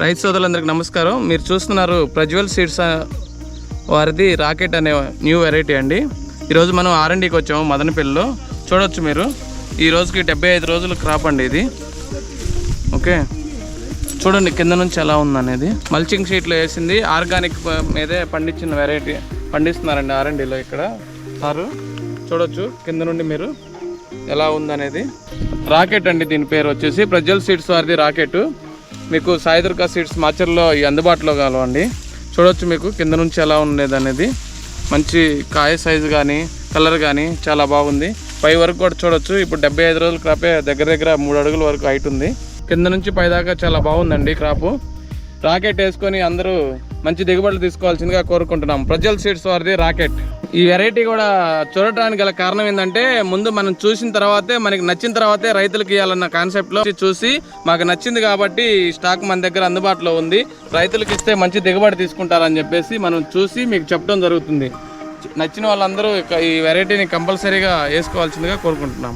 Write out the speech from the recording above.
రైతు సోదరులందరికీ నమస్కారం. మీరు చూస్తున్నారు ప్రజ్వల్ సీడ్స్ వారిది రాకెట్ అనే న్యూ వెరైటీ అండి. ఈరోజు మనం R&Dకి వచ్చాము మదనపల్లిలో. చూడొచ్చు మీరు, ఈ రోజుకి 75 రోజుల క్రాప్ అండి ఇది. ఓకే, చూడండి కింద నుంచి ఎలా ఉందనేది. మల్చింగ్ షీట్లో వేసింది, ఆర్గానిక్ మీదే పండించిన వెరైటీ పండిస్తున్నారండి R&Dలో ఇక్కడ సారు. చూడొచ్చు కింద నుండి మీరు ఎలా ఉందనేది. రాకెట్ అండి దీని పేరు వచ్చేసి ప్రజ్వల్ సీడ్స్ వారిది రాకెట్. మీకు సాయిదుర్గా సీడ్స్ మాచర్లో అందుబాటులో కలవండి. చూడొచ్చు మీకు కింద నుంచి ఎలా ఉండేది అనేది. మంచి కాయ సైజు కానీ కలర్ కానీ చాలా బాగుంది. పై వరకు కూడా చూడొచ్చు. ఇప్పుడు 75 రోజుల క్రాపే, దగ్గర 3 అడుగుల వరకు హైట్ ఉంది. కింద నుంచి పై దాకా చాలా బాగుందండి క్రాపు. రాకెట్ వేసుకొని అందరూ మంచి దిగుబడులు తీసుకోవాల్సిందిగా కోరుకుంటున్నాం. ప్రజ్వల్ సీడ్స్ వారిది రాకెట్. ఈ వెరైటీ కూడా చూడటానికి గల కారణం ఏంటంటే, ముందు మనం చూసిన తర్వాతే, మనకి నచ్చిన తర్వాతే రైతులకు ఇవ్వాలన్న కాన్సెప్ట్లో చూసి మాకు నచ్చింది కాబట్టి స్టాక్ మన దగ్గర అందుబాటులో ఉంది, రైతులకు ఇస్తే మంచి దిగుబడి తీసుకుంటారని చెప్పేసి మనం చూసి మీకు చెప్పడం జరుగుతుంది. నచ్చిన వాళ్ళందరూ ఈ వెరైటీని కంపల్సరీగా వేసుకోవాల్సిందిగా కోరుకుంటున్నాము.